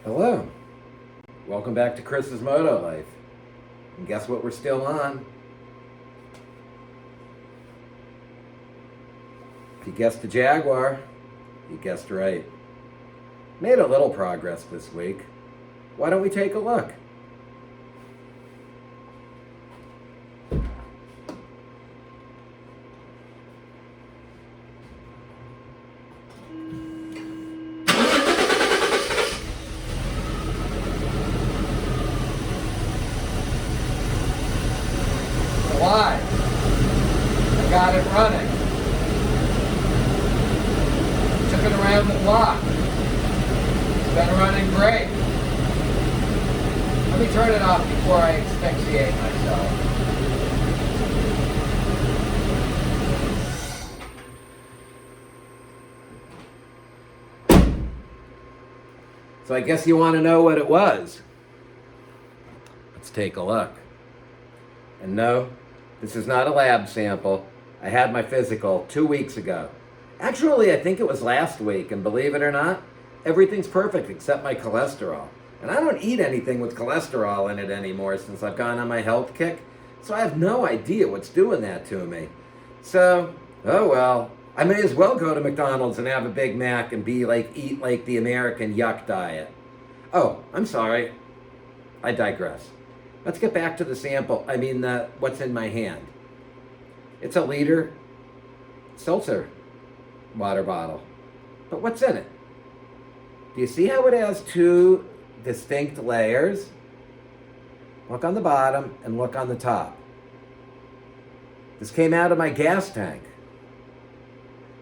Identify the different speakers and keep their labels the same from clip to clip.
Speaker 1: Hello. Welcome back to Chris's Moto Life. And guess what we're still on? If you guessed the Jaguar, you guessed right. Made a little progress this week. Why don't we take a look? Why? I got it running. Took it around the block. It's been running great. Let me turn it off before I asphyxiate myself. So I guess you want to know what it was. Let's take a look. And no, this is not a lab sample. I had my physical 2 weeks ago. Actually, I think it was last week, and believe it or not, everything's perfect except my cholesterol. And I don't eat anything with cholesterol in it anymore since I've gone on my health kick, so I have no idea what's doing that to me. So, oh well, I may as well go to McDonald's and have a Big Mac and eat like the American yuck diet. Oh, I'm sorry. I digress. Let's get back to the sample. What's in my hand. It's a liter seltzer water bottle. But what's in it? Do you see how it has two distinct layers? Look on the bottom and look on the top. This came out of my gas tank.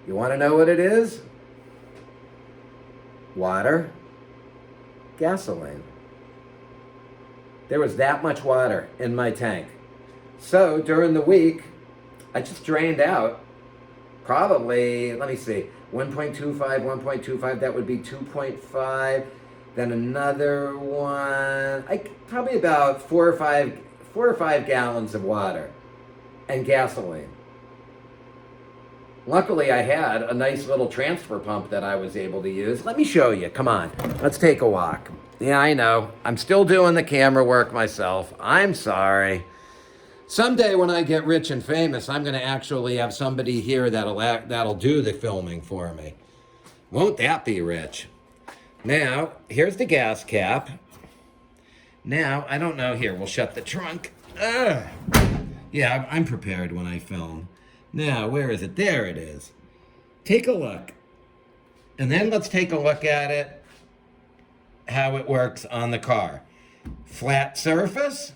Speaker 1: You want to know what it is? Water, gasoline. There was that much water in my tank. So during the week, I just drained out probably, 1.25, that would be 2.5, then another one, probably about four or five gallons of water and gasoline. Luckily, I had a nice little transfer pump that I was able to use. Let me show you. Come on. Let's take a walk. Yeah, I know. I'm still doing the camera work myself. I'm sorry. Someday when I get rich and famous, I'm going to actually have somebody here that'll do the filming for me. Won't that be rich? Now, here's the gas cap. Now, I don't know. Here, we'll shut the trunk. Ugh. Yeah, I'm prepared when I film. Now, where is it? There it is. Take a look. And then let's take a look at it, how it works on the car. Flat surface.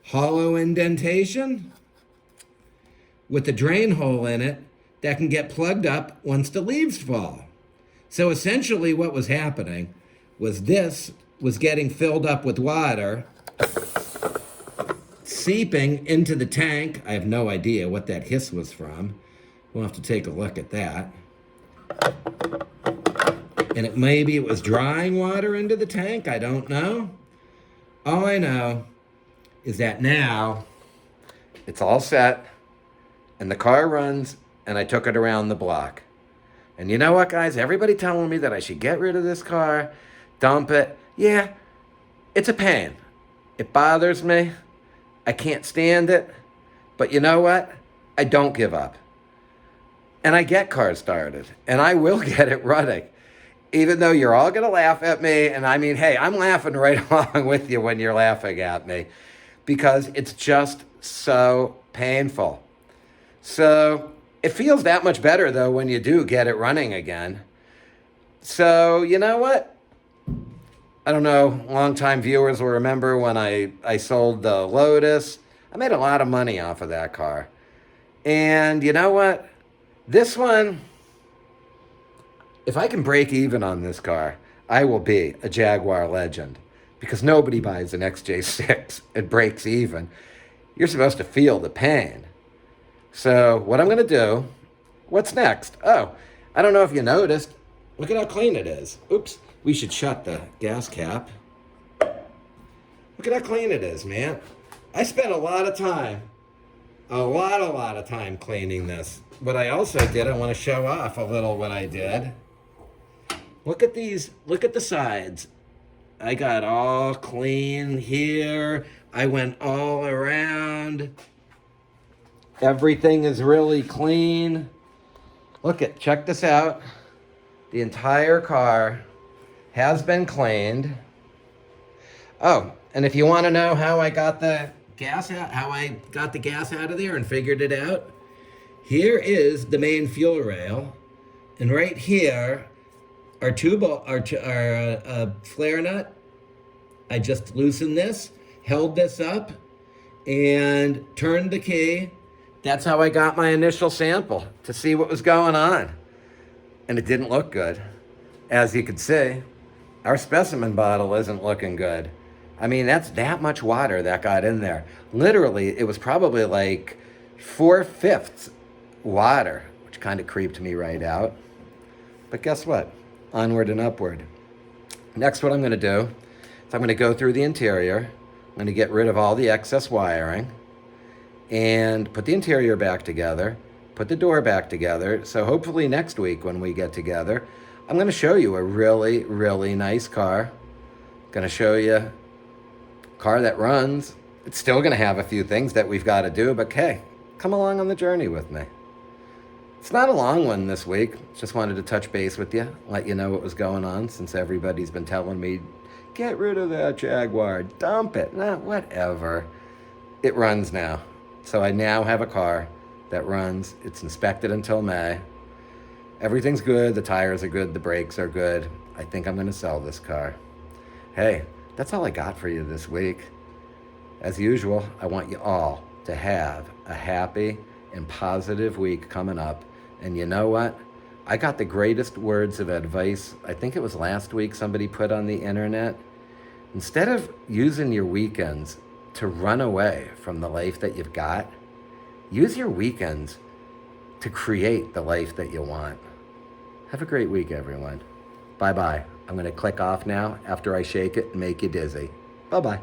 Speaker 1: Hollow indentation. With a drain hole in it that can get plugged up once the leaves fall. So essentially what was happening was this was getting filled up with water, seeping into the tank. I have no idea what that hiss was from. We'll have to take a look at that. And maybe it was drying water into the tank. I don't know. All I know is that now it's all set and the car runs and I took it around the block. And you know what, guys? Everybody telling me that I should get rid of this car, dump it. Yeah, it's a pain. It bothers me. I can't stand it. But you know what? I don't give up. And I get cars started. And I will get it running. Even though you're all going to laugh at me. And hey, I'm laughing right along with you when you're laughing at me. Because it's just so painful. So it feels that much better, though, when you do get it running again. So, you know what? I don't know, longtime viewers will remember when I sold the Lotus. I made a lot of money off of that car. And you know what? This one, if I can break even on this car, I will be a Jaguar legend. Because nobody buys an XJ6 and breaks even. You're supposed to feel the pain. So what I'm going to do, what's next? Oh, I don't know if you noticed. Look at how clean it is. Oops. We should shut the gas cap. Look at how clean it is, man. I spent a lot of time cleaning this. What I also did, I want to show off a little what I did. Look at these, look at the sides. I got all clean here. I went all around. Everything is really clean. Check this out. The entire car has been cleaned. Oh, and if you want to know how I got the gas out, of there and figured it out, here is the main fuel rail, and right here are a flare nut. I just loosened this, held this up, and turned the key. That's how I got my initial sample to see what was going on. And it didn't look good. As you can see, our specimen bottle isn't looking good. I mean, that's that much water that got in there. Literally, it was probably like 4/5 water, which kind of creeped me right out. But guess what? Onward and upward. Next, what I'm going to do is I'm going to go through the interior. I'm going to get rid of all the excess wiring and put the interior back together, put the door back together. So hopefully next week when we get together, I'm going to show you a really, really nice car. I'm going to show you a car that runs. It's still going to have a few things that we've got to do, but hey, come along on the journey with me. It's not a long one this week. Just wanted to touch base with you, let you know what was going on, since everybody's been telling me, get rid of that Jaguar, dump it. Nah, whatever. It runs now. So I now have a car that runs. It's inspected until May. Everything's good. The tires are good. The brakes are good. I think I'm going to sell this car. Hey, that's all I got for you this week. As usual, I want you all to have a happy and positive week coming up. And you know what? I got the greatest words of advice. I think it was last week somebody put on the internet. Instead of using your weekends to run away from the life that you've got, use your weekends to create the life that you want. Have a great week, everyone. Bye-bye. I'm going to click off now after I shake it and make you dizzy. Bye-bye.